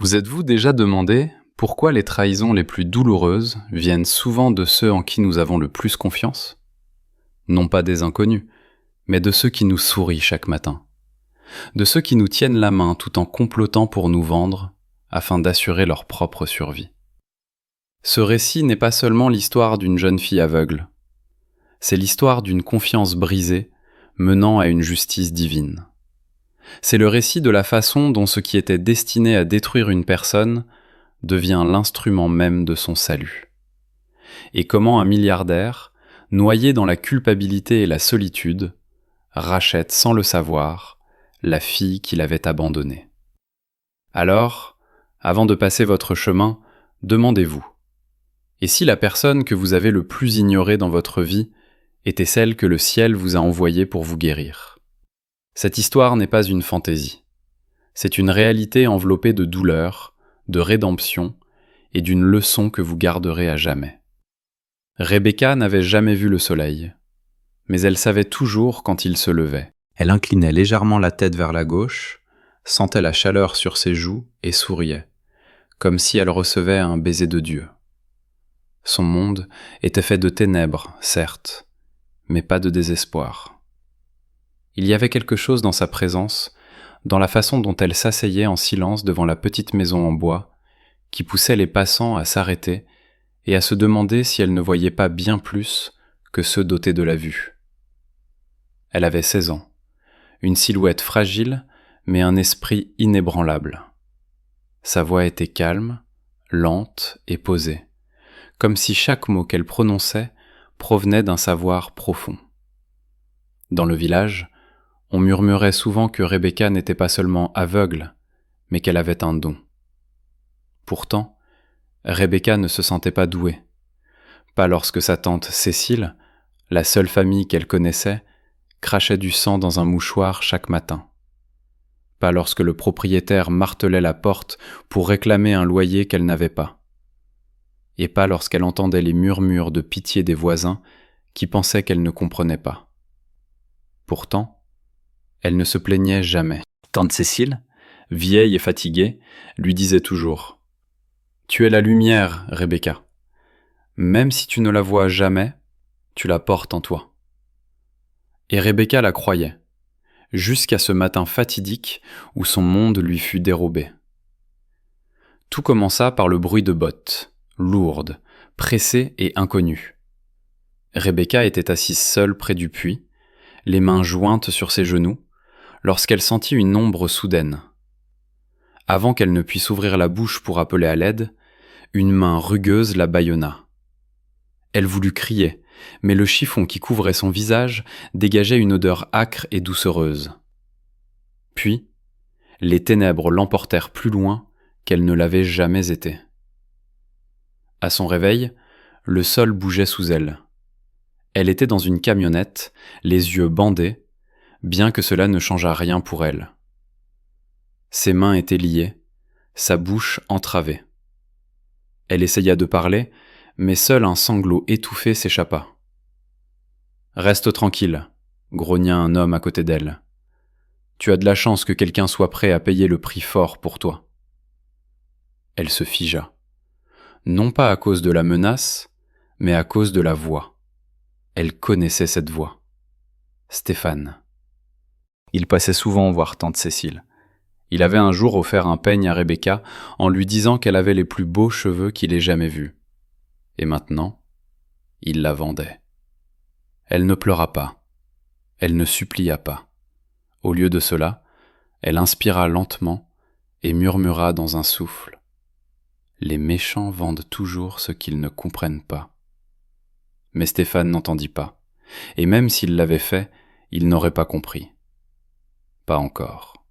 Vous êtes-vous déjà demandé pourquoi les trahisons les plus douloureuses viennent souvent de ceux en qui nous avons le plus confiance? Non pas des inconnus, mais de ceux qui nous sourient chaque matin, de ceux qui nous tiennent la main tout en complotant pour nous vendre afin d'assurer leur propre survie. Ce récit n'est pas seulement l'histoire d'une jeune fille aveugle, c'est l'histoire d'une confiance brisée menant à une justice divine. C'est le récit de la façon dont ce qui était destiné à détruire une personne devient l'instrument même de son salut. Et comment un milliardaire, noyé dans la culpabilité et la solitude, rachète sans le savoir la fille qu'il avait abandonnée. Alors, avant de passer votre chemin, demandez-vous, et si la personne que vous avez le plus ignorée dans votre vie était celle que le ciel vous a envoyée pour vous guérir? Cette histoire n'est pas une fantaisie. C'est une réalité enveloppée de douleur, de rédemption et d'une leçon que vous garderez à jamais. Rebecca n'avait jamais vu le soleil, mais elle savait toujours quand il se levait. Elle inclinait légèrement la tête vers la gauche, sentait la chaleur sur ses joues et souriait, comme si elle recevait un baiser de Dieu. Son monde était fait de ténèbres, certes, mais pas de désespoir. Il y avait quelque chose dans sa présence, dans la façon dont elle s'asseyait en silence devant la petite maison en bois, qui poussait les passants à s'arrêter et à se demander si elle ne voyait pas bien plus que ceux dotés de la vue. Elle avait 16 ans, une silhouette fragile, mais un esprit inébranlable. Sa voix était calme, lente et posée, comme si chaque mot qu'elle prononçait provenait d'un savoir profond. Dans le village, on murmurait souvent que Rebecca n'était pas seulement aveugle, mais qu'elle avait un don. Pourtant, Rebecca ne se sentait pas douée. Pas lorsque sa tante Cécile, la seule famille qu'elle connaissait, crachait du sang dans un mouchoir chaque matin. Pas lorsque le propriétaire martelait la porte pour réclamer un loyer qu'elle n'avait pas. Et pas lorsqu'elle entendait les murmures de pitié des voisins qui pensaient qu'elle ne comprenait pas. Pourtant, elle ne se plaignait jamais. Tante Cécile, vieille et fatiguée, lui disait toujours « Tu es la lumière, Rebecca. Même si tu ne la vois jamais, tu la portes en toi. » Et Rebecca la croyait, jusqu'à ce matin fatidique où son monde lui fut dérobé. Tout commença par le bruit de bottes, lourdes, pressées et inconnues. Rebecca était assise seule près du puits, les mains jointes sur ses genoux, lorsqu'elle sentit une ombre soudaine. Avant qu'elle ne puisse ouvrir la bouche pour appeler à l'aide, une main rugueuse la bâillonna. Elle voulut crier, mais le chiffon qui couvrait son visage dégageait une odeur âcre et doucereuse. Puis, les ténèbres l'emportèrent plus loin qu'elle ne l'avait jamais été. À son réveil, le sol bougeait sous elle. Elle était dans une camionnette, les yeux bandés, bien que cela ne changeât rien pour elle. Ses mains étaient liées, sa bouche entravée. Elle essaya de parler, mais seul un sanglot étouffé s'échappa. « Reste tranquille », grogna un homme à côté d'elle. « Tu as de la chance que quelqu'un soit prêt à payer le prix fort pour toi. » Elle se figea, non pas à cause de la menace, mais à cause de la voix. Elle connaissait cette voix. Stéphane. Il passait souvent voir tante Cécile. Il avait un jour offert un peigne à Rebecca en lui disant qu'elle avait les plus beaux cheveux qu'il ait jamais vus. Et maintenant, il la vendait. Elle ne pleura pas. Elle ne supplia pas. Au lieu de cela, elle inspira lentement et murmura dans un souffle. « Les méchants vendent toujours ce qu'ils ne comprennent pas. » Mais Stéphane n'entendit pas. Et même s'il l'avait fait, il n'aurait pas compris. Pas encore.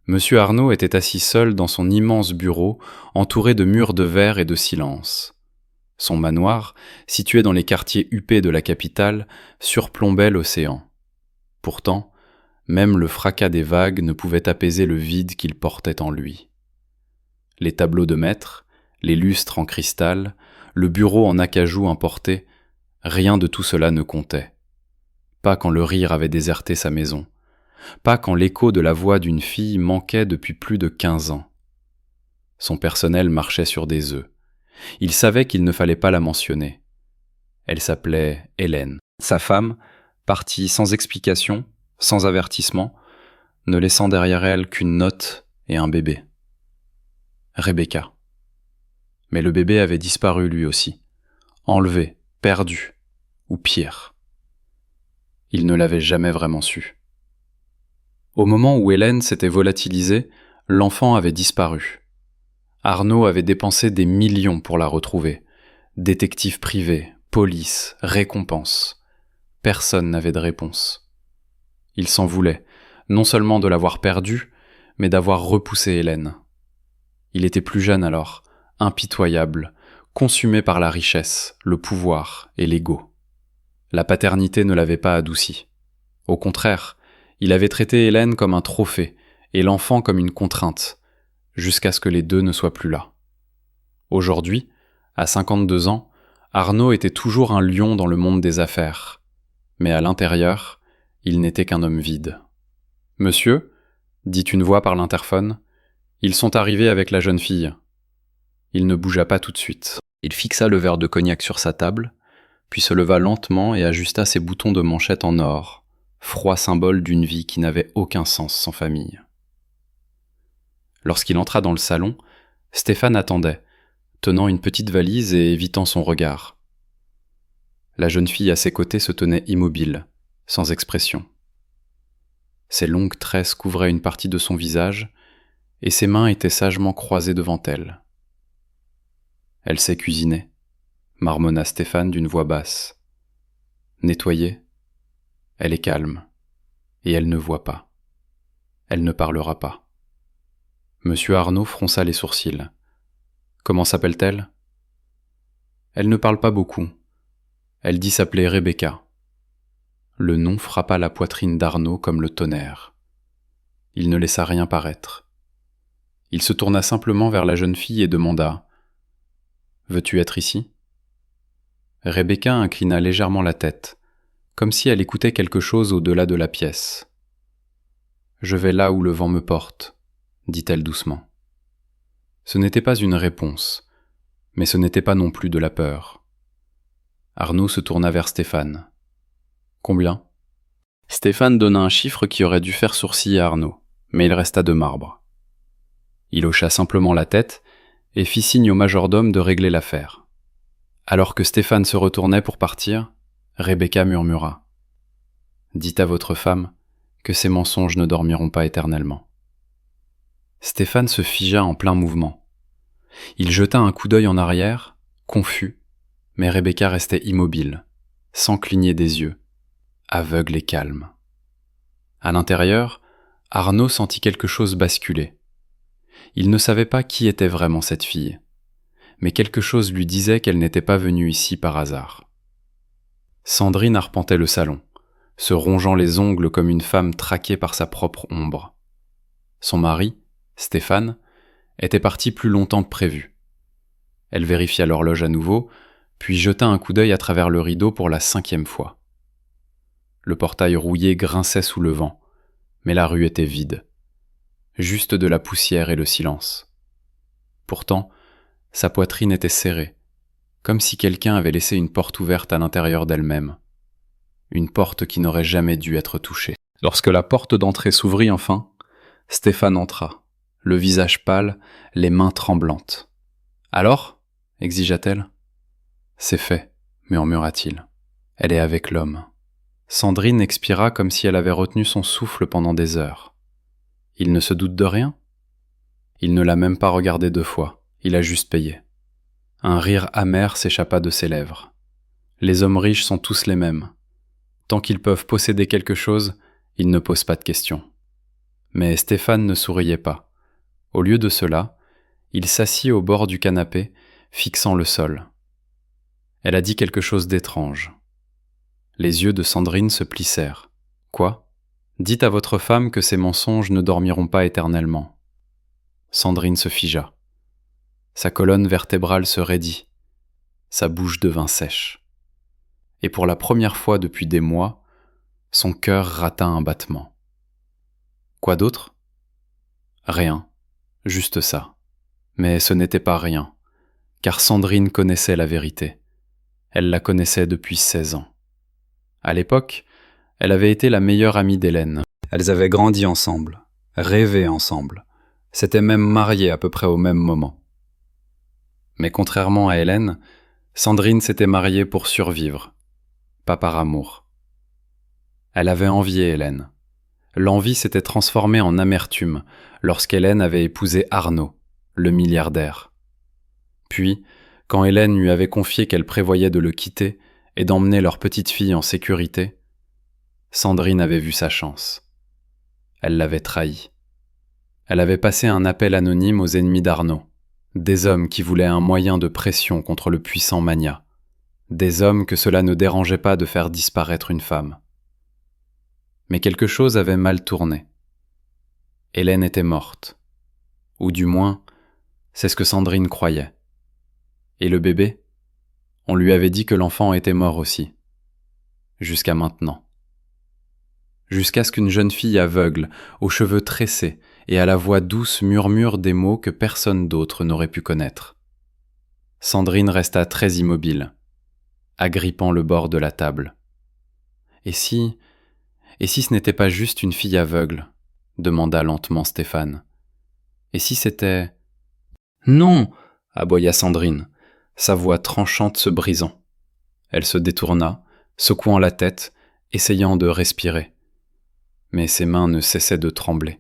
Monsieur Arnaud était assis seul dans son immense bureau, entouré de murs de verre et de silence. Son manoir, situé dans les quartiers huppés de la capitale, surplombait l'océan. Pourtant, même le fracas des vagues ne pouvait apaiser le vide qu'il portait en lui. Les tableaux de maître, les lustres en cristal, le bureau en acajou importé, rien de tout cela ne comptait. Pas quand le rire avait déserté sa maison. Pas quand l'écho de la voix d'une fille manquait depuis plus de 15 ans. Son personnel marchait sur des œufs. Il savait qu'il ne fallait pas la mentionner. Elle s'appelait Hélène. Sa femme, partie sans explication, sans avertissement, ne laissant derrière elle qu'une note et un bébé. Rebecca. Mais le bébé avait disparu lui aussi, enlevé, perdu, ou pire. Il ne l'avait jamais vraiment su. Au moment où Hélène s'était volatilisée, l'enfant avait disparu. Arnaud avait dépensé des millions pour la retrouver. Détective privé, police, récompense. Personne n'avait de réponse. Il s'en voulait, non seulement de l'avoir perdue, mais d'avoir repoussé Hélène. Il était plus jeune alors, impitoyable, consumé par la richesse, le pouvoir et l'ego. La paternité ne l'avait pas adouci. Au contraire, il avait traité Hélène comme un trophée et l'enfant comme une contrainte, jusqu'à ce que les deux ne soient plus là. Aujourd'hui, à 52 ans, Arnaud était toujours un lion dans le monde des affaires. Mais à l'intérieur, il n'était qu'un homme vide. « Monsieur » dit une voix par l'interphone, « ils sont arrivés avec la jeune fille. » Il ne bougea pas tout de suite. Il fixa le verre de cognac sur sa table, puis se leva lentement et ajusta ses boutons de manchette en or, froid symbole d'une vie qui n'avait aucun sens sans famille. Lorsqu'il entra dans le salon, Stéphane attendait, tenant une petite valise et évitant son regard. La jeune fille à ses côtés se tenait immobile, sans expression. Ses longues tresses couvraient une partie de son visage, et ses mains étaient sagement croisées devant elle. « Elle sait cuisiner », marmonna Stéphane d'une voix basse. « Nettoyer. Elle est calme, et elle ne voit pas. Elle ne parlera pas. » Monsieur Arnaud fronça les sourcils. « Comment s'appelle-t-elle » ? « Elle ne parle pas beaucoup. Elle dit s'appeler Rebecca. » Le nom frappa la poitrine d'Arnaud comme le tonnerre. Il ne laissa rien paraître. Il se tourna simplement vers la jeune fille et demanda « Veux-tu être ici ?» Rebecca inclina légèrement la tête, comme si elle écoutait quelque chose au-delà de la pièce. « Je vais là où le vent me porte, » dit-elle doucement. Ce n'était pas une réponse, mais ce n'était pas non plus de la peur. Arnaud se tourna vers Stéphane. « Combien ?» Stéphane donna un chiffre qui aurait dû faire sourciller Arnaud, mais il resta de marbre. Il hocha simplement la tête et fit signe au majordome de régler l'affaire. Alors que Stéphane se retournait pour partir, Rebecca murmura « Dites à votre femme que ses mensonges ne dormiront pas éternellement. » Stéphane se figea en plein mouvement. Il jeta un coup d'œil en arrière, confus, mais Rebecca restait immobile, sans cligner des yeux, aveugle et calme. À l'intérieur, Arnaud sentit quelque chose basculer. Il ne savait pas qui était vraiment cette fille, mais quelque chose lui disait qu'elle n'était pas venue ici par hasard. Sandrine arpentait le salon, se rongeant les ongles comme une femme traquée par sa propre ombre. Son mari, Stéphane, était parti plus longtemps que prévu. Elle vérifia l'horloge à nouveau, puis jeta un coup d'œil à travers le rideau pour la 5e fois. Le portail rouillé grinçait sous le vent, mais la rue était vide. Juste de la poussière et le silence. Pourtant, sa poitrine était serrée, comme si quelqu'un avait laissé une porte ouverte à l'intérieur d'elle-même. Une porte qui n'aurait jamais dû être touchée. Lorsque la porte d'entrée s'ouvrit enfin, Stéphane entra, le visage pâle, les mains tremblantes. « Alors ?» exigea-t-elle. « C'est fait » murmura-t-il. « Elle est avec l'homme. » Sandrine expira comme si elle avait retenu son souffle pendant des heures. Il ne se doute de rien ? Il ne l'a même pas regardé 2 fois, il a juste payé. Un rire amer s'échappa de ses lèvres. Les hommes riches sont tous les mêmes. Tant qu'ils peuvent posséder quelque chose, ils ne posent pas de questions. Mais Stéphane ne souriait pas. Au lieu de cela, il s'assit au bord du canapé, fixant le sol. Elle a dit quelque chose d'étrange. Les yeux de Sandrine se plissèrent. « Quoi ? Dites à votre femme que ses mensonges ne dormiront pas éternellement. » Sandrine se figea. Sa colonne vertébrale se raidit. Sa bouche devint sèche. Et pour la première fois depuis des mois, son cœur rata un battement. Quoi d'autre ? Rien, juste ça. Mais ce n'était pas rien, car Sandrine connaissait la vérité. Elle la connaissait depuis 16 ans. À l'époque, elle avait été la meilleure amie d'Hélène. Elles avaient grandi ensemble, rêvé ensemble, s'étaient même mariées à peu près au même moment. Mais contrairement à Hélène, Sandrine s'était mariée pour survivre, pas par amour. Elle avait envié Hélène. L'envie s'était transformée en amertume lorsqu'Hélène avait épousé Arnaud, le milliardaire. Puis, quand Hélène lui avait confié qu'elle prévoyait de le quitter et d'emmener leur petite fille en sécurité, Sandrine avait vu sa chance. Elle l'avait trahi. Elle avait passé un appel anonyme aux ennemis d'Arnaud, des hommes qui voulaient un moyen de pression contre le puissant Mania, des hommes que cela ne dérangeait pas de faire disparaître une femme. Mais quelque chose avait mal tourné. Hélène était morte. Ou du moins, c'est ce que Sandrine croyait. Et le bébé? On lui avait dit que l'enfant était mort aussi. Jusqu'à maintenant. Jusqu'à ce qu'une jeune fille aveugle, aux cheveux tressés et à la voix douce murmure des mots que personne d'autre n'aurait pu connaître. Sandrine resta très immobile, agrippant le bord de la table. Et si ce n'était pas juste une fille aveugle? Demanda lentement Stéphane. Et si c'était... Non! Aboya Sandrine, sa voix tranchante se brisant. Elle se détourna, secouant la tête, essayant de respirer. Mais ses mains ne cessaient de trembler.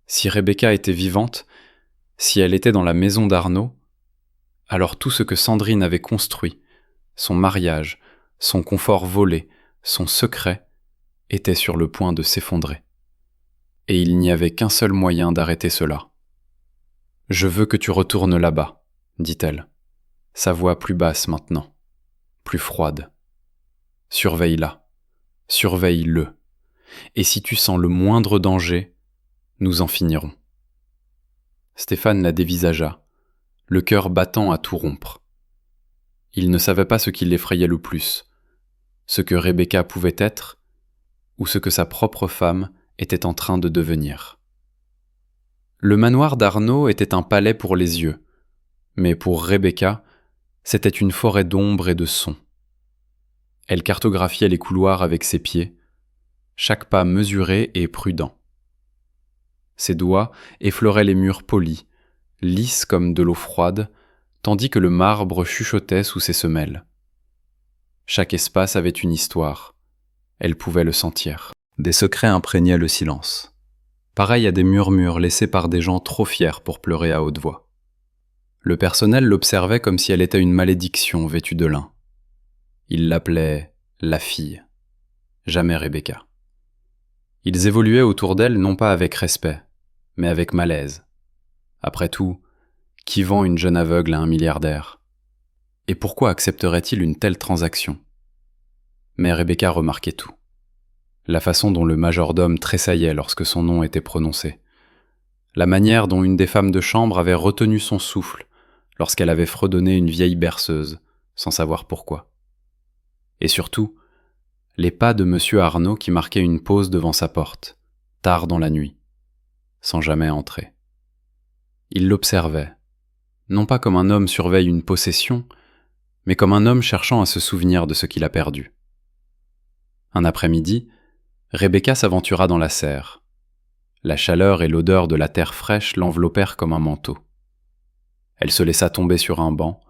Si Rebecca était vivante, si elle était dans la maison d'Arnaud, alors tout ce que Sandrine avait construit, son mariage, son confort volé, son secret, était sur le point de s'effondrer. Et il n'y avait qu'un seul moyen d'arrêter cela. « Je veux que tu retournes là-bas, » dit-elle, sa voix plus basse maintenant, plus froide. « Surveille-la, surveille-le, et si tu sens le moindre danger, nous en finirons. » Stéphane la dévisagea, le cœur battant à tout rompre. Il ne savait pas ce qui l'effrayait le plus, ce que Rebecca pouvait être, ou ce que sa propre femme était en train de devenir. Le manoir d'Arnaud était un palais pour les yeux, mais pour Rebecca, c'était une forêt d'ombre et de sons. Elle cartographiait les couloirs avec ses pieds, chaque pas mesuré et prudent. Ses doigts effleuraient les murs polis, lisses comme de l'eau froide, tandis que le marbre chuchotait sous ses semelles. Chaque espace avait une histoire. Elle pouvait le sentir. Des secrets imprégnaient le silence. Pareil à des murmures laissés par des gens trop fiers pour pleurer à haute voix. Le personnel l'observait comme si elle était une malédiction vêtue de lin. Il l'appelait « la fille », jamais Rebecca. Ils évoluaient autour d'elle non pas avec respect, mais avec malaise. Après tout, qui vend une jeune aveugle à un milliardaire? Et pourquoi accepterait-il une telle transaction? Mais Rebecca remarquait tout. La façon dont le majordome tressaillait lorsque son nom était prononcé. La manière dont une des femmes de chambre avait retenu son souffle lorsqu'elle avait fredonné une vieille berceuse, sans savoir pourquoi. Et surtout, les pas de M. Arnaud qui marquaient une pause devant sa porte, tard dans la nuit, sans jamais entrer. Il l'observait, non pas comme un homme surveille une possession, mais comme un homme cherchant à se souvenir de ce qu'il a perdu. Un après-midi, Rebecca s'aventura dans la serre. La chaleur et l'odeur de la terre fraîche l'enveloppèrent comme un manteau. Elle se laissa tomber sur un banc,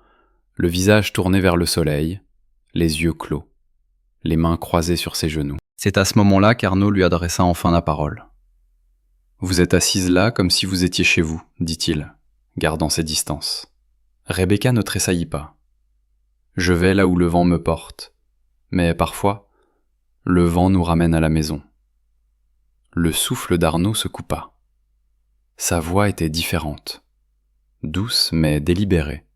le visage tourné vers le soleil, les yeux clos, les mains croisées sur ses genoux. C'est à ce moment-là qu'Arnaud lui adressa enfin la parole. « Vous êtes assise là comme si vous étiez chez vous, dit-il, gardant ses distances. Rebecca ne tressaillit pas. Je vais là où le vent me porte, mais parfois, le vent nous ramène à la maison. » Le souffle d'Arnaud se coupa. Sa voix était différente, douce mais délibérée,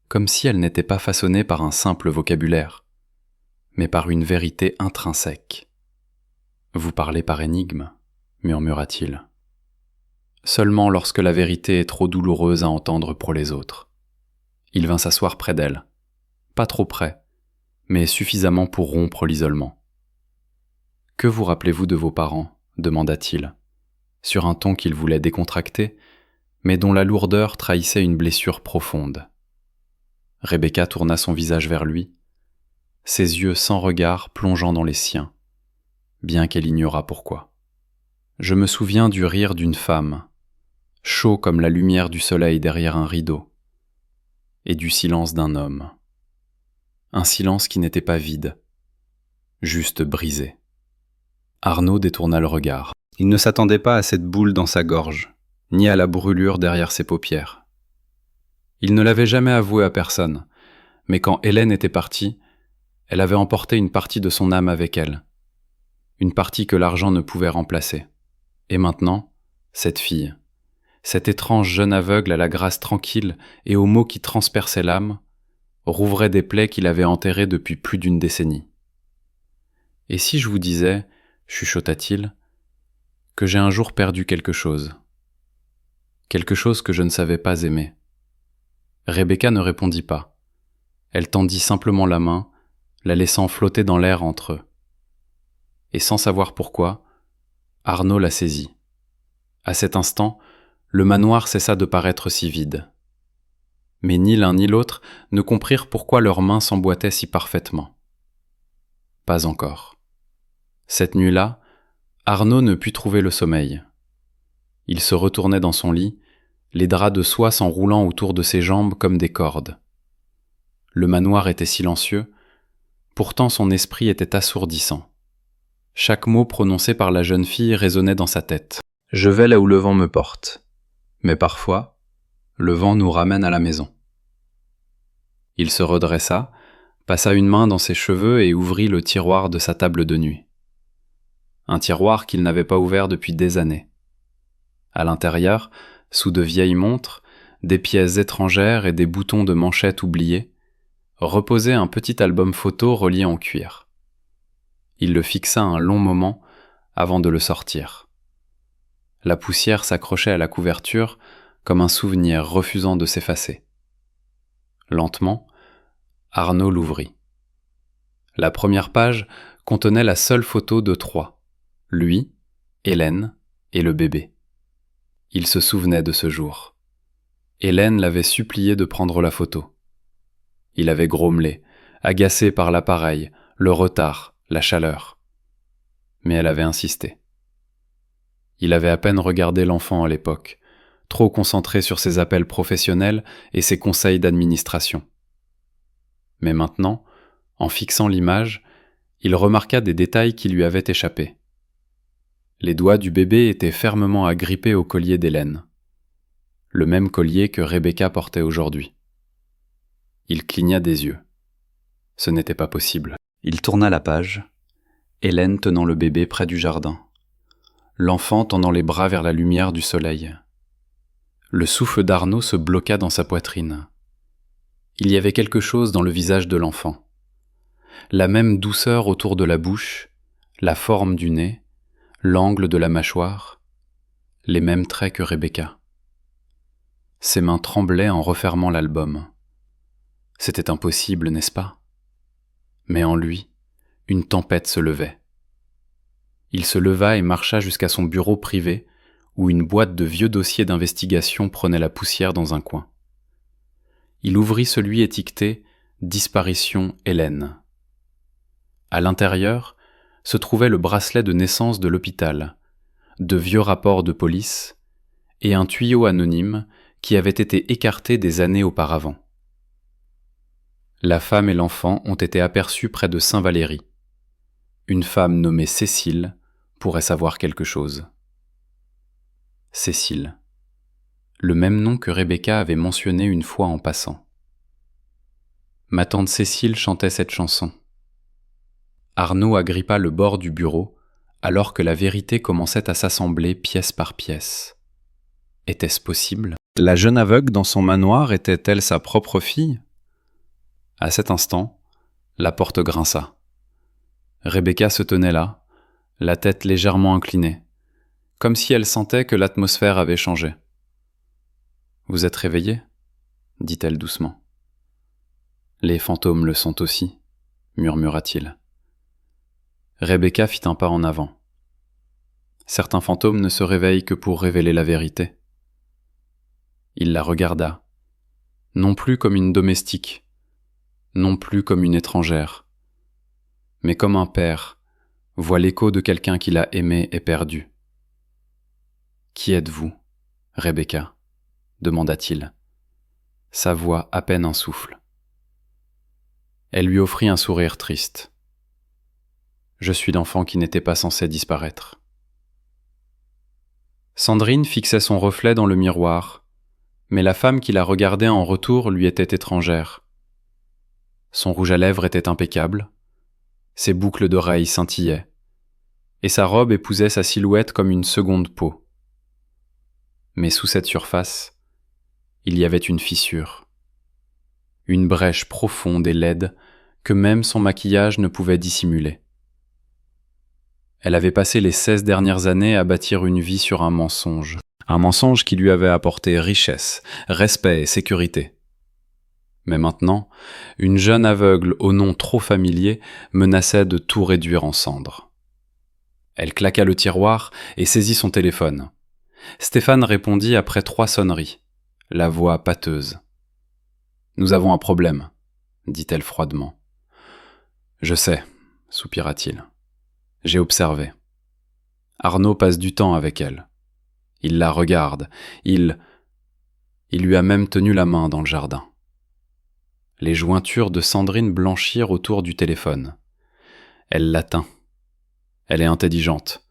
comme si elle n'était pas façonnée par un simple vocabulaire, mais par une vérité intrinsèque. « Vous parlez par énigme, » murmura-t-il. « Seulement lorsque la vérité est trop douloureuse à entendre pour les autres. » Il vint s'asseoir près d'elle, pas trop près, mais suffisamment pour rompre l'isolement. « Que vous rappelez-vous de vos parents ? » demanda-t-il, sur un ton qu'il voulait décontracter, mais dont la lourdeur trahissait une blessure profonde. Rebecca tourna son visage vers lui, ses yeux sans regard plongeant dans les siens, bien qu'elle ignorât pourquoi. Je me souviens du rire d'une femme, chaud comme la lumière du soleil derrière un rideau, et du silence d'un homme. Un silence qui n'était pas vide, juste brisé. Arnaud détourna le regard. Il ne s'attendait pas à cette boule dans sa gorge, ni à la brûlure derrière ses paupières. Il ne l'avait jamais avoué à personne, mais quand Hélène était partie, elle avait emporté une partie de son âme avec elle, une partie que l'argent ne pouvait remplacer. Et maintenant, cette fille, cet étrange jeune aveugle à la grâce tranquille et aux mots qui transperçaient l'âme, rouvrait des plaies qu'il avait enterrées depuis plus d'une décennie. Et si je vous disais, chuchota-t-il, que j'ai un jour perdu quelque chose que je ne savais pas aimer. Rebecca ne répondit pas. Elle tendit simplement la main, la laissant flotter dans l'air entre eux. Et sans savoir pourquoi, Arnaud la saisit. À cet instant, le manoir cessa de paraître si vide. Mais ni l'un ni l'autre ne comprirent pourquoi leurs mains s'emboîtaient si parfaitement. Pas encore. Cette nuit-là, Arnaud ne put trouver le sommeil. Il se retournait dans son lit, les draps de soie s'enroulant autour de ses jambes comme des cordes. Le manoir était silencieux, pourtant son esprit était assourdissant. Chaque mot prononcé par la jeune fille résonnait dans sa tête. Je vais là où le vent me porte, mais parfois, le vent nous ramène à la maison. Il se redressa, passa une main dans ses cheveux et ouvrit le tiroir de sa table de nuit. Un tiroir qu'il n'avait pas ouvert depuis des années. À l'intérieur, sous de vieilles montres, des pièces étrangères et des boutons de manchette oubliés, reposait un petit album photo relié en cuir. Il le fixa un long moment avant de le sortir. La poussière s'accrochait à la couverture comme un souvenir refusant de s'effacer. Lentement, Arnaud l'ouvrit. La première page contenait la seule photo de trois, lui, Hélène et le bébé. Il se souvenait de ce jour. Hélène l'avait supplié de prendre la photo. Il avait grommelé, agacé par l'appareil, le retard, la chaleur. Mais elle avait insisté. Il avait à peine regardé l'enfant à l'époque, trop concentré sur ses appels professionnels et ses conseils d'administration. Mais maintenant, en fixant l'image, il remarqua des détails qui lui avaient échappé. Les doigts du bébé étaient fermement agrippés au collier d'Hélène. Le même collier que Rebecca portait aujourd'hui. Il cligna des yeux. Ce n'était pas possible. Il tourna la page, Hélène tenant le bébé près du jardin, l'enfant tendant les bras vers la lumière du soleil. Le souffle d'Arnaud se bloqua dans sa poitrine. Il y avait quelque chose dans le visage de l'enfant. La même douceur autour de la bouche, la forme du nez, l'angle de la mâchoire, les mêmes traits que Rebecca. Ses mains tremblaient en refermant l'album. C'était impossible, n'est-ce pas? Mais en lui, une tempête se levait. Il se leva et marcha jusqu'à son bureau privé, où une boîte de vieux dossiers d'investigation prenait la poussière dans un coin. Il ouvrit celui étiqueté « Disparition Hélène ». À l'intérieur se trouvait le bracelet de naissance de l'hôpital, de vieux rapports de police et un tuyau anonyme qui avait été écarté des années auparavant. La femme et l'enfant ont été aperçus près de Saint-Valery. Une femme nommée Cécile pourrait savoir quelque chose. Cécile. Le même nom que Rebecca avait mentionné une fois en passant. Ma tante Cécile chantait cette chanson. Arnaud agrippa le bord du bureau alors que la vérité commençait à s'assembler pièce par pièce. Était-ce possible? La jeune aveugle dans son manoir était-elle sa propre fille? À cet instant, la porte grinça. Rebecca se tenait là, la tête légèrement inclinée, comme si elle sentait que l'atmosphère avait changé. « Vous êtes réveillé ?» dit-elle doucement. « Les fantômes le sont aussi, » murmura-t-il. Rebecca fit un pas en avant. Certains fantômes ne se réveillent que pour révéler la vérité. Il la regarda, non plus comme une domestique, non plus comme une étrangère, mais comme un père voit l'écho de quelqu'un qu'il a aimé et perdu. « Qui êtes-vous, Rebecca ?» demanda-t-il, sa voix à peine un souffle. Elle lui offrit un sourire triste. « Je suis l'enfant qui n'était pas censé disparaître. » Sandrine fixait son reflet dans le miroir, mais la femme qui la regardait en retour lui était étrangère. Son rouge à lèvres était impeccable, ses boucles d'oreilles scintillaient, et sa robe épousait sa silhouette comme une seconde peau. Mais sous cette surface, il y avait une fissure, une brèche profonde et laide que même son maquillage ne pouvait dissimuler. Elle avait passé les 16 dernières années à bâtir une vie sur un mensonge qui lui avait apporté richesse, respect et sécurité. Mais maintenant, une jeune aveugle au nom trop familier menaçait de tout réduire en cendres. Elle claqua le tiroir et saisit son téléphone. Stéphane répondit après 3 sonneries, la voix pâteuse. « Nous avons un problème, » dit-elle froidement. « Je sais, » soupira-t-il. « J'ai observé. Arnaud passe du temps avec elle. Il la regarde, il lui a même tenu la main dans le jardin. » Les jointures de Sandrine blanchirent autour du téléphone. Elle l'atteint. Elle est intelligente.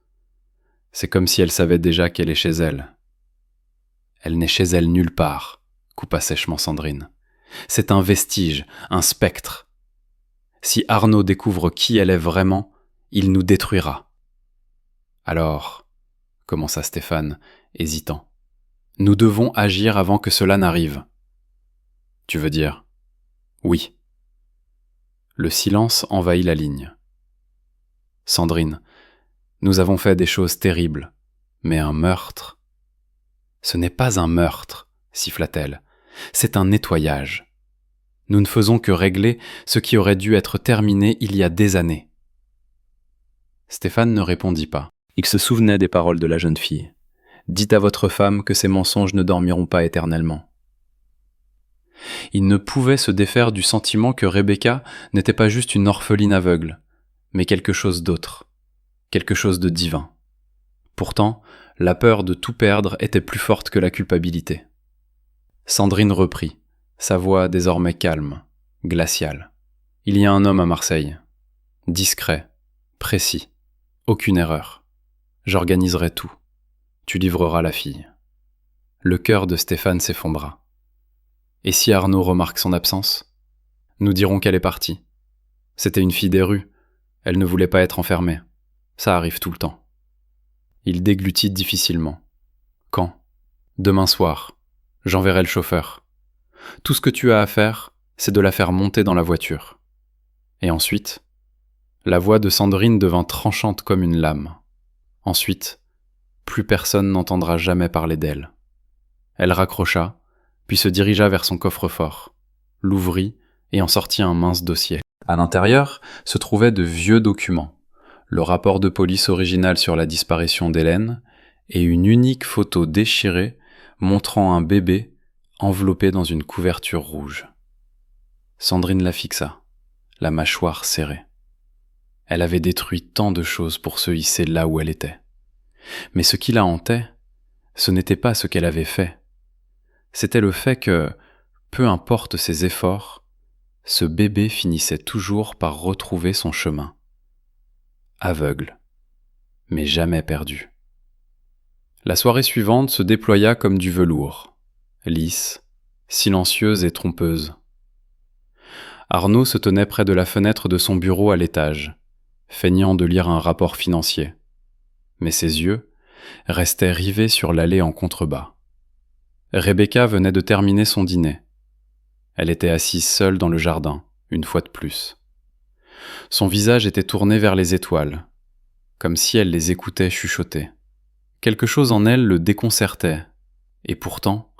C'est comme si elle savait déjà qu'elle est chez elle. Elle n'est chez elle nulle part, coupa sèchement Sandrine. C'est un vestige, un spectre. Si Arnaud découvre qui elle est vraiment, il nous détruira. Alors, commença Stéphane, hésitant, nous devons agir avant que cela n'arrive. Tu veux dire ? Oui. Le silence envahit la ligne. Sandrine, nous avons fait des choses terribles, mais un meurtre ? Ce n'est pas un meurtre, siffla-t-elle, c'est un nettoyage. Nous ne faisons que régler ce qui aurait dû être terminé il y a des années. Stéphane ne répondit pas. Il se souvenait des paroles de la jeune fille. Dites à votre femme que ses mensonges ne dormiront pas éternellement. Il ne pouvait se défaire du sentiment que Rebecca n'était pas juste une orpheline aveugle, mais quelque chose d'autre, quelque chose de divin. Pourtant, la peur de tout perdre était plus forte que la culpabilité. Sandrine reprit, sa voix désormais calme, glaciale. Il y a un homme à Marseille, discret, précis, aucune erreur. J'organiserai tout. Tu livreras la fille. Le cœur de Stéphane s'effondra. Et si Arnaud remarque son absence ? Nous dirons qu'elle est partie. C'était une fille des rues. Elle ne voulait pas être enfermée. Ça arrive tout le temps. Il déglutit difficilement. Quand ? Demain soir. J'enverrai le chauffeur. Tout ce que tu as à faire, c'est de la faire monter dans la voiture. Et ensuite, la voix de Sandrine devint tranchante comme une lame. Ensuite, plus personne n'entendra jamais parler d'elle. Elle raccrocha, puis se dirigea vers son coffre-fort, l'ouvrit et en sortit un mince dossier. À l'intérieur se trouvaient de vieux documents, le rapport de police original sur la disparition d'Hélène et une unique photo déchirée montrant un bébé enveloppé dans une couverture rouge. Sandrine la fixa, la mâchoire serrée. Elle avait détruit tant de choses pour se hisser là où elle était. Mais ce qui la hantait, ce n'était pas ce qu'elle avait fait. C'était le fait que, peu importe ses efforts, ce bébé finissait toujours par retrouver son chemin. Aveugle, mais jamais perdu. La soirée suivante se déploya comme du velours, lisse, silencieuse et trompeuse. Arnaud se tenait près de la fenêtre de son bureau à l'étage, feignant de lire un rapport financier. Mais ses yeux restaient rivés sur l'allée en contrebas. Rebecca venait de terminer son dîner. Elle était assise seule dans le jardin, une fois de plus. Son visage était tourné vers les étoiles, comme si elle les écoutait chuchoter. Quelque chose en elle le déconcertait, et pourtant,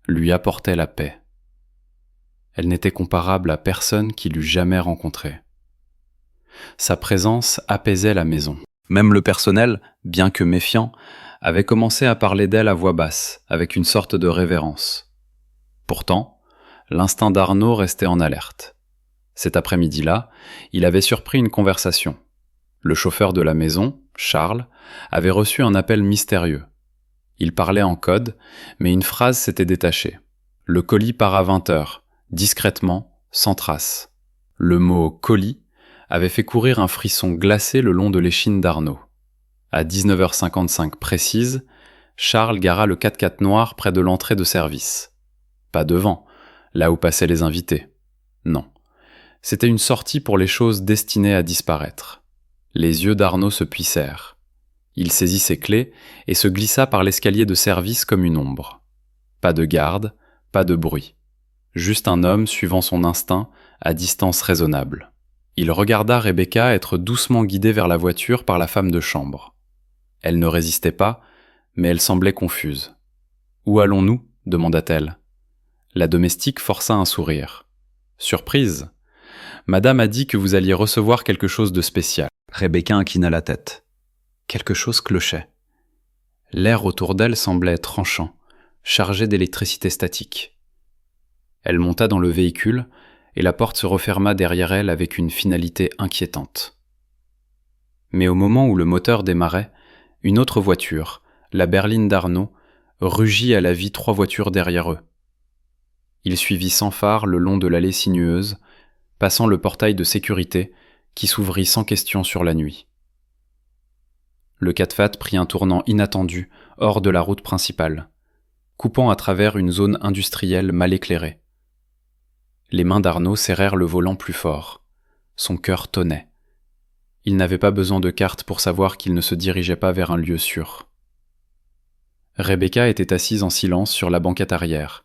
lui apportait la paix. Elle n'était comparable à personne qu'il eût jamais rencontré. Sa présence apaisait la maison. Même le personnel, bien que méfiant, avait commencé à parler d'elle à voix basse, avec une sorte de révérence. Pourtant, l'instinct d'Arnaud restait en alerte. Cet après-midi-là, il avait surpris une conversation. Le chauffeur de la maison, Charles, avait reçu un appel mystérieux. Il parlait en code, mais une phrase s'était détachée. Le colis part à 20h, discrètement, sans trace. Le mot « colis » avait fait courir un frisson glacé le long de l'échine d'Arnaud. À 19h55 précise, Charles gara le 4x4 noir près de l'entrée de service. Pas devant, là où passaient les invités. Non. C'était une sortie pour les choses destinées à disparaître. Les yeux d'Arnaud se plissèrent. Il saisit ses clés et se glissa par l'escalier de service comme une ombre. Pas de garde, pas de bruit. Juste un homme suivant son instinct à distance raisonnable. Il regarda Rebecca être doucement guidée vers la voiture par la femme de chambre. Elle ne résistait pas, mais elle semblait confuse. « Où allons-nous » demanda-t-elle. La domestique força un sourire. « Surprise ! Madame a dit que vous alliez recevoir quelque chose de spécial. » Rebecca inclina la tête. Quelque chose clochait. L'air autour d'elle semblait tranchant, chargé d'électricité statique. Elle monta dans le véhicule et la porte se referma derrière elle avec une finalité inquiétante. Mais au moment où le moteur démarrait, une autre voiture, la berline d'Arnaud, rugit à la vie 3 voitures derrière eux. Il suivit sans phare le long de l'allée sinueuse, passant le portail de sécurité qui s'ouvrit sans question sur la nuit. Le 4x4 prit un tournant inattendu hors de la route principale, coupant à travers une zone industrielle mal éclairée. Les mains d'Arnaud serrèrent le volant plus fort. Son cœur tonnait. Il n'avait pas besoin de carte pour savoir qu'il ne se dirigeait pas vers un lieu sûr. Rebecca était assise en silence sur la banquette arrière,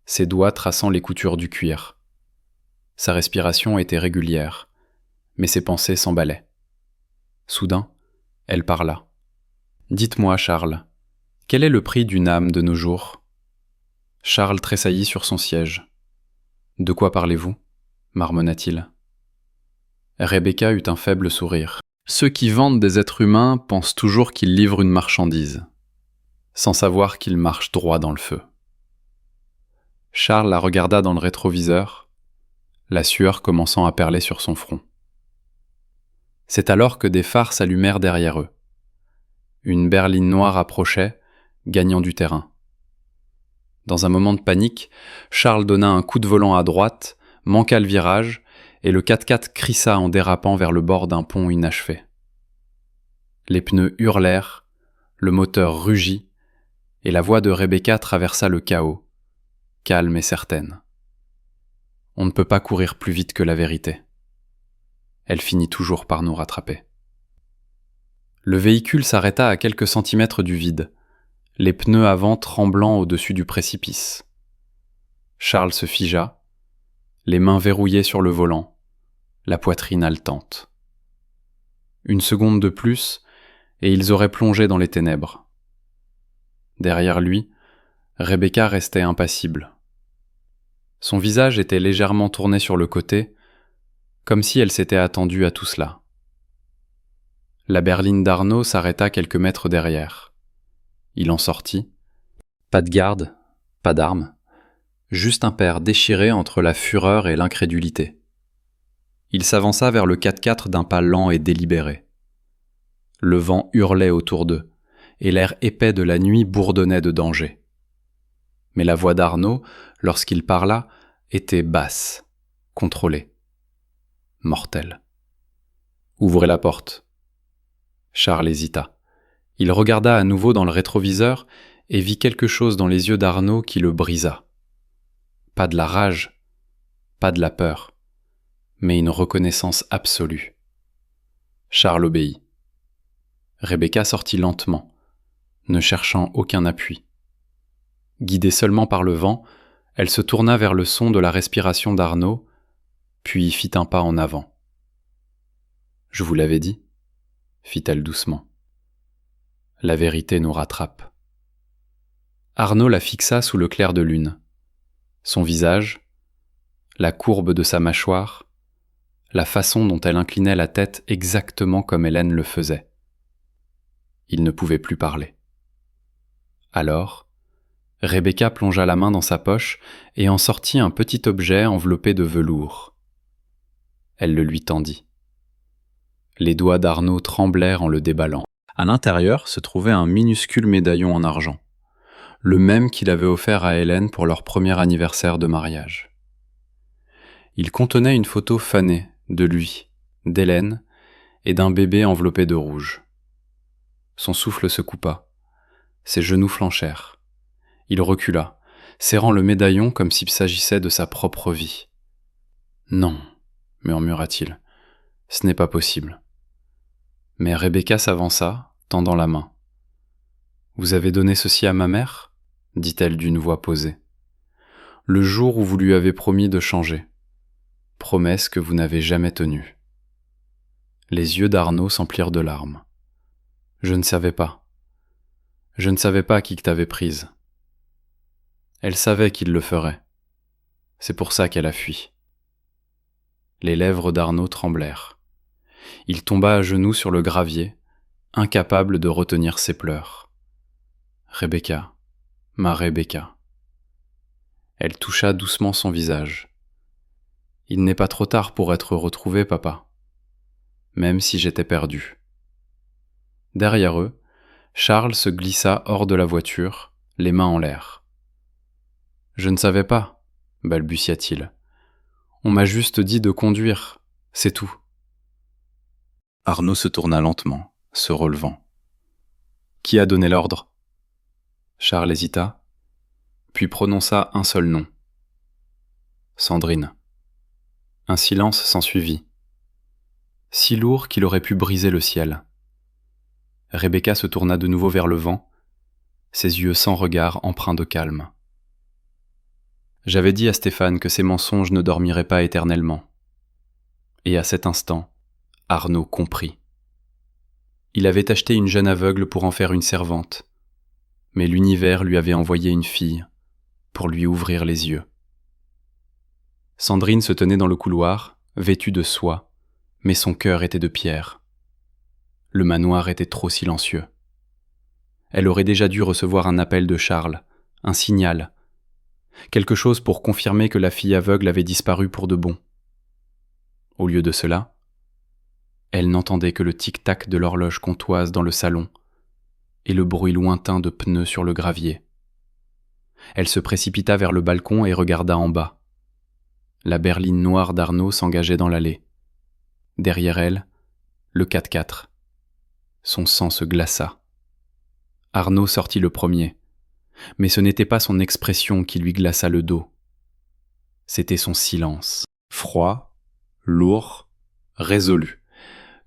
ses doigts traçant les coutures du cuir. Sa respiration était régulière, mais ses pensées s'emballaient. Soudain, elle parla. « Dites-moi, Charles, quel est le prix d'une âme de nos jours ?» Charles tressaillit sur son siège. « De quoi parlez-vous » marmonna-t-il. Rebecca eut un faible sourire. Ceux qui vendent des êtres humains pensent toujours qu'ils livrent une marchandise, sans savoir qu'ils marchent droit dans le feu. Charles la regarda dans le rétroviseur, la sueur commençant à perler sur son front. C'est alors que des phares s'allumèrent derrière eux. Une berline noire approchait, gagnant du terrain. Dans un moment de panique, Charles donna un coup de volant à droite, manqua le virage, et le 4x4 crissa en dérapant vers le bord d'un pont inachevé. Les pneus hurlèrent, le moteur rugit, et la voix de Rebecca traversa le chaos, calme et certaine. On ne peut pas courir plus vite que la vérité. Elle finit toujours par nous rattraper. Le véhicule s'arrêta à quelques centimètres du vide, les pneus avant tremblant au-dessus du précipice. Charles se figea, les mains verrouillées sur le volant, la poitrine haletante. Une seconde de plus, et ils auraient plongé dans les ténèbres. Derrière lui, Rebecca restait impassible. Son visage était légèrement tourné sur le côté, comme si elle s'était attendue à tout cela. La berline d'Arnaud s'arrêta quelques mètres derrière. Il en sortit. Pas de garde, pas d'armes, juste un père déchiré entre la fureur et l'incrédulité. Il s'avança vers le 4x4 d'un pas lent et délibéré. Le vent hurlait autour d'eux, et l'air épais de la nuit bourdonnait de danger. Mais la voix d'Arnaud, lorsqu'il parla, était basse, contrôlée, mortelle. « Ouvrez la porte. » Charles hésita. Il regarda à nouveau dans le rétroviseur et vit quelque chose dans les yeux d'Arnaud qui le brisa. Pas de la rage, pas de la peur, mais une reconnaissance absolue. Charles obéit. Rebecca sortit lentement, ne cherchant aucun appui. Guidée seulement par le vent, elle se tourna vers le son de la respiration d'Arnaud, puis fit un pas en avant. « Je vous l'avais dit » fit-elle doucement. « La vérité nous rattrape. » Arnaud la fixa sous le clair de lune. Son visage, la courbe de sa mâchoire, la façon dont elle inclinait la tête exactement comme Hélène le faisait. Il ne pouvait plus parler. Alors, Rebecca plongea la main dans sa poche et en sortit un petit objet enveloppé de velours. Elle le lui tendit. Les doigts d'Arnaud tremblèrent en le déballant. À l'intérieur se trouvait un minuscule médaillon en argent, le même qu'il avait offert à Hélène pour leur premier anniversaire de mariage. Il contenait une photo fanée de lui, d'Hélène et d'un bébé enveloppé de rouge. Son souffle se coupa, ses genoux flanchèrent. Il recula, serrant le médaillon comme s'il s'agissait de sa propre vie. « Non, » murmura-t-il, « ce n'est pas possible. » Mais Rebecca s'avança, tendant la main. « Vous avez donné ceci à ma mère ?» dit-elle d'une voix posée. « Le jour où vous lui avez promis de changer. Promesse que vous n'avez jamais tenue. » Les yeux d'Arnaud s'emplirent de larmes. « Je ne savais pas. Je ne savais pas qui t'avait prise. » Elle savait qu'il le ferait. C'est pour ça qu'elle a fui. Les lèvres d'Arnaud tremblèrent. Il tomba à genoux sur le gravier, incapable de retenir ses pleurs. « Rebecca, ma Rebecca. » Elle toucha doucement son visage. « Il n'est pas trop tard pour être retrouvé, papa. Même si j'étais perdu. » Derrière eux, Charles se glissa hors de la voiture, les mains en l'air. « Je ne savais pas, » balbutia-t-il. « On m'a juste dit de conduire, c'est tout. » Arnaud se tourna lentement, se relevant. « Qui a donné l'ordre ?» Charles hésita, puis prononça un seul nom. « Sandrine. » Un silence s'ensuivit, si lourd qu'il aurait pu briser le ciel. Rebecca se tourna de nouveau vers le vent, ses yeux sans regard empreints de calme. « J'avais dit à Stéphane que ses mensonges ne dormiraient pas éternellement. » Et à cet instant, Arnaud comprit. Il avait acheté une jeune aveugle pour en faire une servante, mais l'univers lui avait envoyé une fille pour lui ouvrir les yeux. Sandrine se tenait dans le couloir, vêtue de soie, mais son cœur était de pierre. Le manoir était trop silencieux. Elle aurait déjà dû recevoir un appel de Charles, un signal, quelque chose pour confirmer que la fille aveugle avait disparu pour de bon. Au lieu de cela, elle n'entendait que le tic-tac de l'horloge comtoise dans le salon et le bruit lointain de pneus sur le gravier. Elle se précipita vers le balcon et regarda en bas. La berline noire d'Arnaud s'engageait dans l'allée. Derrière elle, le 4x4. Son sang se glaça. Arnaud sortit le premier, mais ce n'était pas son expression qui lui glaça le dos. C'était son silence, froid, lourd, résolu,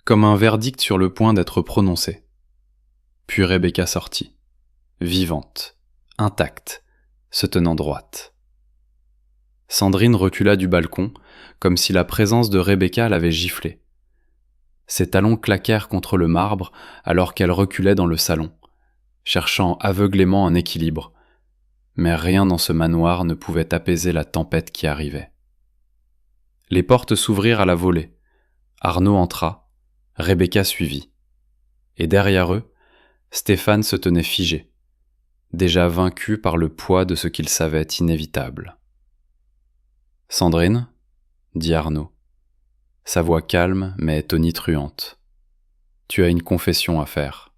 comme un verdict sur le point d'être prononcé. Puis Rebecca sortit, vivante, intacte, se tenant droite. Sandrine recula du balcon, comme si la présence de Rebecca l'avait giflée. Ses talons claquèrent contre le marbre alors qu'elle reculait dans le salon, cherchant aveuglément un équilibre. Mais rien dans ce manoir ne pouvait apaiser la tempête qui arrivait. Les portes s'ouvrirent à la volée. Arnaud entra, Rebecca suivit. Et derrière eux, Stéphane se tenait figé, déjà vaincu par le poids de ce qu'il savait inévitable. « Sandrine ?» dit Arnaud, sa voix calme mais tonitruante. « Tu as une confession à faire. »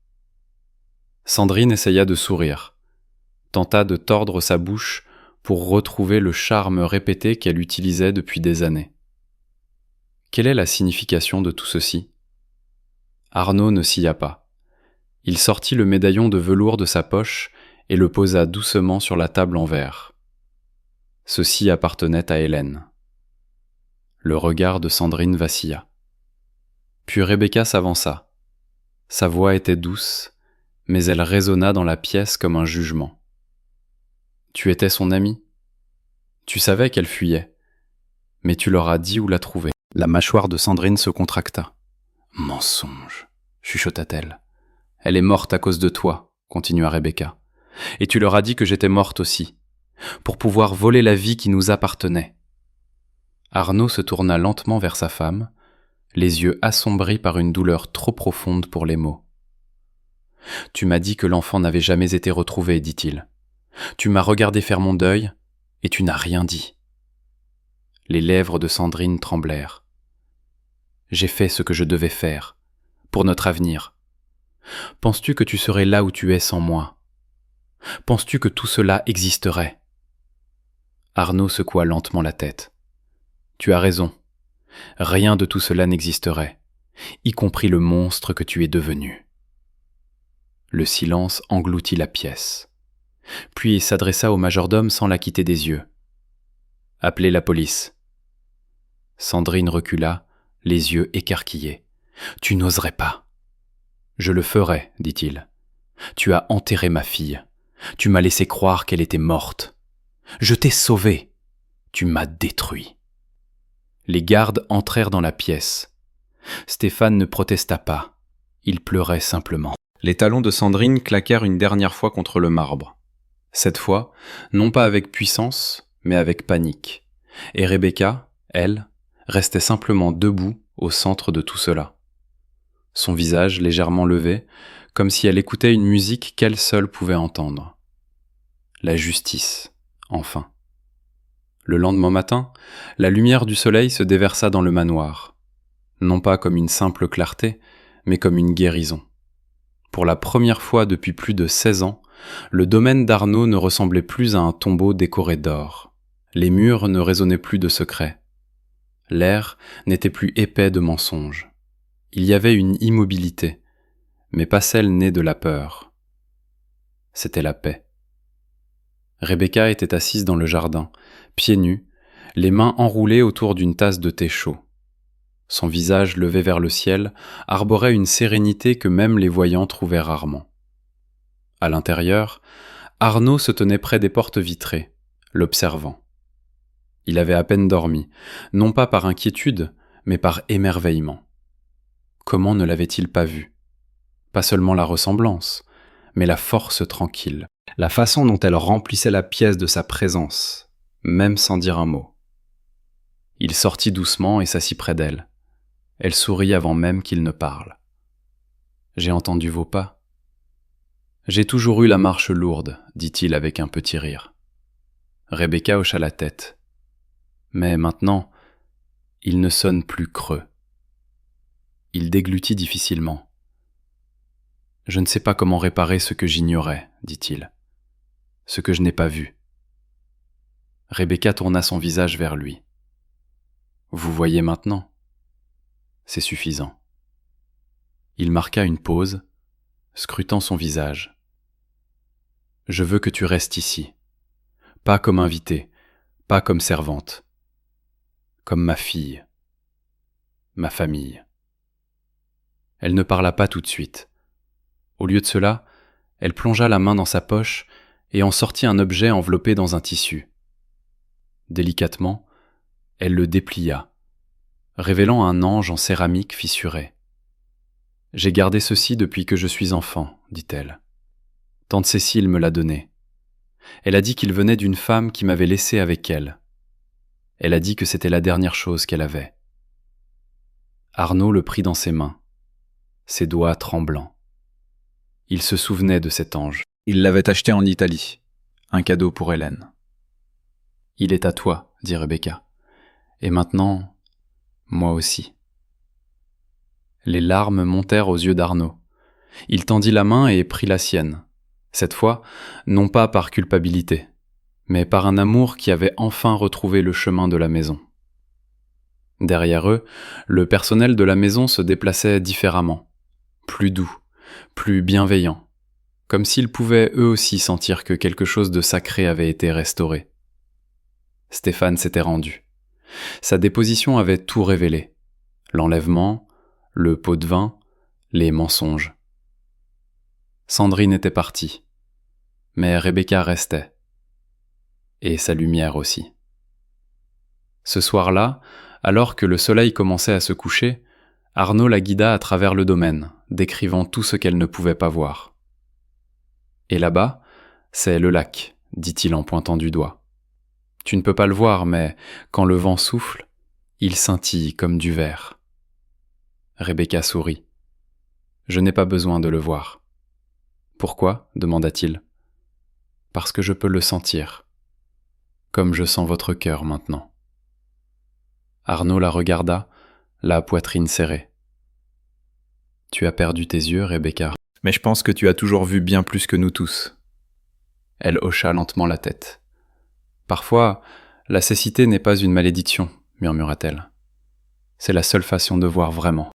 Sandrine essaya de sourire, tenta de tordre sa bouche pour retrouver le charme répété qu'elle utilisait depuis des années. Quelle est la signification de tout ceci ? Arnaud ne scia pas. Il sortit le médaillon de velours de sa poche et le posa doucement sur la table en verre. Ceci appartenait à Hélène. Le regard de Sandrine vacilla. Puis Rebecca s'avança. Sa voix était douce, mais elle résonna dans la pièce comme un jugement. Tu étais son amie. Tu savais qu'elle fuyait, mais tu leur as dit où la trouver. La mâchoire de Sandrine se contracta. Mensonge, chuchota-t-elle. Elle est morte à cause de toi, continua Rebecca. Et tu leur as dit que j'étais morte aussi, pour pouvoir voler la vie qui nous appartenait. Arnaud se tourna lentement vers sa femme, les yeux assombris par une douleur trop profonde pour les mots. Tu m'as dit que l'enfant n'avait jamais été retrouvé, dit-il. Tu m'as regardé faire mon deuil, et tu n'as rien dit. Les lèvres de Sandrine tremblèrent. J'ai fait ce que je devais faire, pour notre avenir. Penses-tu que tu serais là où tu es sans moi? Penses-tu que tout cela existerait? Arnaud secoua lentement la tête. Tu as raison. Rien de tout cela n'existerait, y compris le monstre que tu es devenu. Le silence engloutit la pièce. Puis il s'adressa au majordome sans la quitter des yeux. « Appelez la police. » Sandrine recula, les yeux écarquillés. « Tu n'oserais pas. »« Je le ferai, dit-il. Tu as enterré ma fille. Tu m'as laissé croire qu'elle était morte. Je t'ai sauvée. Tu m'as détruit. » Les gardes entrèrent dans la pièce. Stéphane ne protesta pas. Il pleurait simplement. Les talons de Sandrine claquèrent une dernière fois contre le marbre. Cette fois, non pas avec puissance, mais avec panique. Et Rebecca, elle, restait simplement debout au centre de tout cela. Son visage légèrement levé, comme si elle écoutait une musique qu'elle seule pouvait entendre. La justice, enfin. Le lendemain matin, la lumière du soleil se déversa dans le manoir. Non pas comme une simple clarté, mais comme une guérison. Pour la première fois depuis plus de 16 ans, le domaine d'Arnaud ne ressemblait plus à un tombeau décoré d'or. Les murs ne résonnaient plus de secrets. L'air n'était plus épais de mensonges. Il y avait une immobilité, mais pas celle née de la peur. C'était la paix. Rebecca était assise dans le jardin, pieds nus, les mains enroulées autour d'une tasse de thé chaud. Son visage levé vers le ciel arborait une sérénité que même les voyants trouvaient rarement. À l'intérieur, Arnaud se tenait près des portes vitrées, l'observant. Il avait à peine dormi, non pas par inquiétude, mais par émerveillement. Comment ne l'avait-il pas vu? Pas seulement la ressemblance, mais la force tranquille, la façon dont elle remplissait la pièce de sa présence, même sans dire un mot. Il sortit doucement et s'assit près d'elle. Elle sourit avant même qu'il ne parle. « J'ai entendu vos pas. »« J'ai toujours eu la marche lourde, » dit-il avec un petit rire. Rebecca hocha la tête. Mais maintenant, il ne sonne plus creux. Il déglutit difficilement. « Je ne sais pas comment réparer ce que j'ignorais, » dit-il. « Ce que je n'ai pas vu. » Rebecca tourna son visage vers lui. « Vous voyez maintenant ? C'est suffisant. » Il marqua une pause, scrutant son visage. « Je veux que tu restes ici. Pas comme invitée, pas comme servante. Comme ma fille. Ma famille. » Elle ne parla pas tout de suite. Au lieu de cela, elle plongea la main dans sa poche et en sortit un objet enveloppé dans un tissu. Délicatement, elle le déplia, révélant un ange en céramique fissurée. « J'ai gardé ceci depuis que je suis enfant, dit-elle. Tante Cécile me l'a donné. Elle a dit qu'il venait d'une femme qui m'avait laissé avec elle. Elle a dit que c'était la dernière chose qu'elle avait. » Arnaud le prit dans ses mains, ses doigts tremblants. Il se souvenait de cet ange. Il l'avait acheté en Italie, un cadeau pour Hélène. « Il est à toi, » dit Rebecca. « Et maintenant, moi aussi. » Les larmes montèrent aux yeux d'Arnaud. Il tendit la main et prit la sienne. Cette fois, non pas par culpabilité, mais par un amour qui avait enfin retrouvé le chemin de la maison. Derrière eux, le personnel de la maison se déplaçait différemment, plus doux, plus bienveillant, comme s'ils pouvaient eux aussi sentir que quelque chose de sacré avait été restauré. Stéphane s'était rendu. Sa déposition avait tout révélé. L'enlèvement, le pot de vin, les mensonges. Sandrine était partie, mais Rebecca restait. Et sa lumière aussi. Ce soir-là, alors que le soleil commençait à se coucher, Arnaud la guida à travers le domaine, décrivant tout ce qu'elle ne pouvait pas voir. « Et là-bas, c'est le lac, » dit-il en pointant du doigt. « Tu ne peux pas le voir, mais quand le vent souffle, il scintille comme du verre. » Rebecca sourit. « Je n'ai pas besoin de le voir. Pourquoi ? Demanda-t-il. Parce que je peux le sentir, comme je sens votre cœur maintenant. Arnaud la regarda, la poitrine serrée. Tu as perdu tes yeux, Rebecca. Mais je pense que tu as toujours vu bien plus que nous tous. Elle hocha lentement la tête. Parfois, la cécité n'est pas une malédiction, murmura-t-elle. C'est la seule façon de voir vraiment.